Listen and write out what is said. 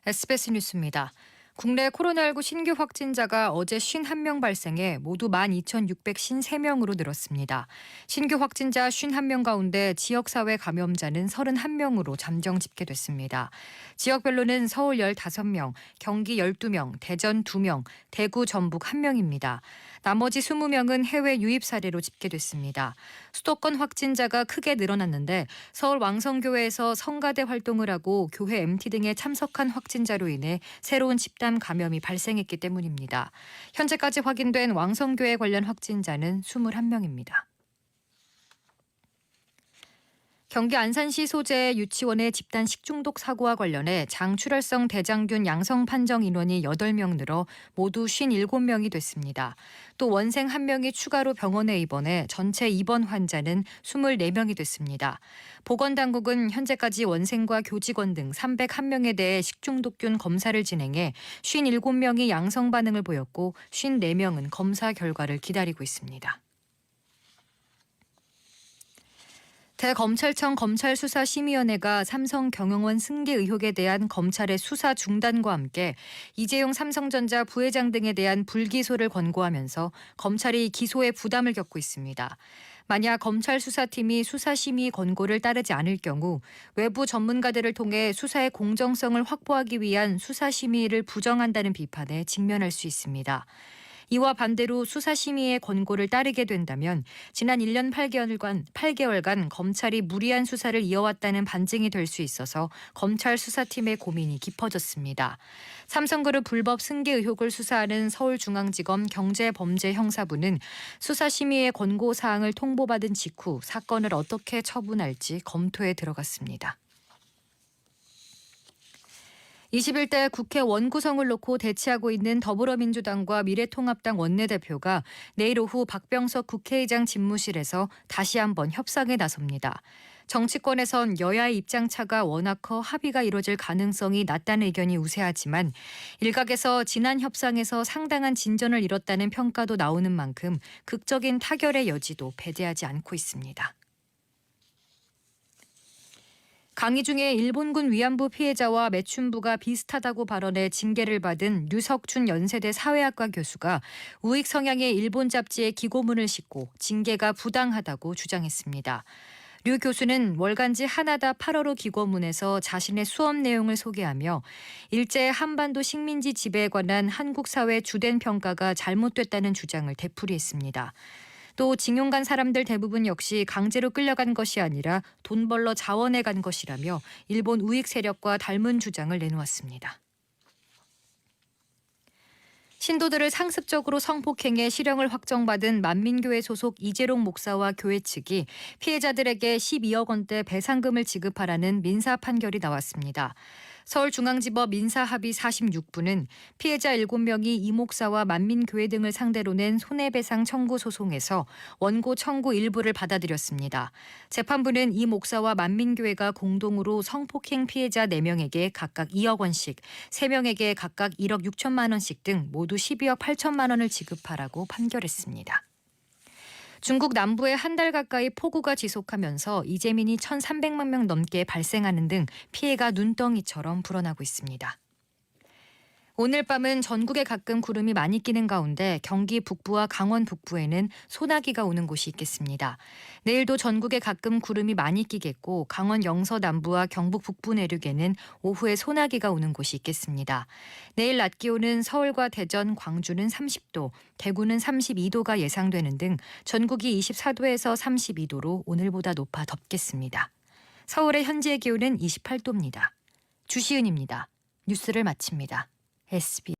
SBS 뉴스입니다. 국내 코로나19 신규 확진자가 어제 51명 발생해 모두 12,653명으로 늘었습니다. 신규 확진자 51명 가운데 지역사회 감염자는 31명으로 잠정 집계됐습니다. 지역별로는 서울 15명, 경기 12명, 대전 2명, 대구, 전북 1명입니다. 나머지 20명은 해외 유입 사례로 집계됐습니다. 수도권 확진자가 크게 늘어났는데 서울 왕성교회에서 성가대 활동을 하고 교회 MT 등에 참석한 확진자로 인해 새로운 집단 감염이 발생했기 때문입니다. 현재까지 확인된 왕성교회 관련 확진자는 21명입니다. 경기 안산시 소재의 유치원의 집단 식중독 사고와 관련해 장출혈성 대장균 양성 판정 인원이 8명 늘어 모두 57명이 됐습니다. 또 원생 1명이 추가로 병원에 입원해 전체 입원 환자는 24명이 됐습니다. 보건당국은 현재까지 원생과 교직원 등 301명에 대해 식중독균 검사를 진행해 57명이 양성 반응을 보였고 54명은 검사 결과를 기다리고 있습니다. 대검찰청 검찰수사심의위원회가 삼성경영원 승계 의혹에 대한 검찰의 수사 중단과 함께 이재용 삼성전자 부회장 등에 대한 불기소를 권고하면서 검찰이 기소에 부담을 겪고 있습니다. 만약 검찰 수사팀이 수사심의 권고를 따르지 않을 경우 외부 전문가들을 통해 수사의 공정성을 확보하기 위한 수사심의를 부정한다는 비판에 직면할 수 있습니다. 이와 반대로 수사심의의 권고를 따르게 된다면 지난 1년 8개월간 검찰이 무리한 수사를 이어왔다는 반증이 될 수 있어서 검찰 수사팀의 고민이 깊어졌습니다. 삼성그룹 불법 승계 의혹을 수사하는 서울중앙지검 경제범죄형사부는 수사심의의 권고 사항을 통보받은 직후 사건을 어떻게 처분할지 검토에 들어갔습니다. 21대 국회 원구성을 놓고 대치하고 있는 더불어민주당과 미래통합당 원내대표가 내일 오후 박병석 국회의장 집무실에서 다시 한번 협상에 나섭니다. 정치권에선 여야의 입장차가 워낙 커 합의가 이뤄질 가능성이 낮다는 의견이 우세하지만 일각에서 지난 협상에서 상당한 진전을 이뤘다는 평가도 나오는 만큼 극적인 타결의 여지도 배제하지 않고 있습니다. 강의 중에 일본군 위안부 피해자와 매춘부가 비슷하다고 발언해 징계를 받은 류석춘 연세대 사회학과 교수가 우익 성향의 일본 잡지에 기고문을 싣고 징계가 부당하다고 주장했습니다. 류 교수는 월간지 하나다 8월호 기고문에서 자신의 수업 내용을 소개하며 일제 한반도 식민지 지배에 관한 한국 사회 주된 평가가 잘못됐다는 주장을 되풀이했습니다. 또 징용 간 사람들 대부분 역시 강제로 끌려간 것이 아니라 돈 벌러 자원해 간 것이라며 일본 우익 세력과 닮은 주장을 내놓았습니다. 신도들을 상습적으로 성폭행해 실형을 확정받은 만민교회 소속 이재롱 목사와 교회 측이 피해자들에게 12억 원대 배상금을 지급하라는 민사 판결이 나왔습니다. 서울중앙지법 민사합의 46부는 피해자 7명이 이 목사와 만민교회 등을 상대로 낸 손해배상 청구 소송에서 원고 청구 일부를 받아들였습니다. 재판부는 이 목사와 만민교회가 공동으로 성폭행 피해자 4명에게 각각 2억 원씩, 3명에게 각각 1억 6천만 원씩 등 모두 12억 8천만 원을 지급하라고 판결했습니다. 중국 남부에 한 달 가까이 폭우가 지속하면서 이재민이 1,300만 명 넘게 발생하는 등 피해가 눈덩이처럼 불어나고 있습니다. 오늘 밤은 전국에 가끔 구름이 많이 끼는 가운데 경기 북부와 강원 북부에는 소나기가 오는 곳이 있겠습니다. 내일도 전국에 가끔 구름이 많이 끼겠고 강원 영서 남부와 경북 북부 내륙에는 오후에 소나기가 오는 곳이 있겠습니다. 내일 낮 기온은 서울과 대전, 광주는 30도, 대구는 32도가 예상되는 등 전국이 24도에서 32도로 오늘보다 높아 덥겠습니다. 서울의 현재 기온은 28도입니다. 주시은입니다. 뉴스를 마칩니다. SBS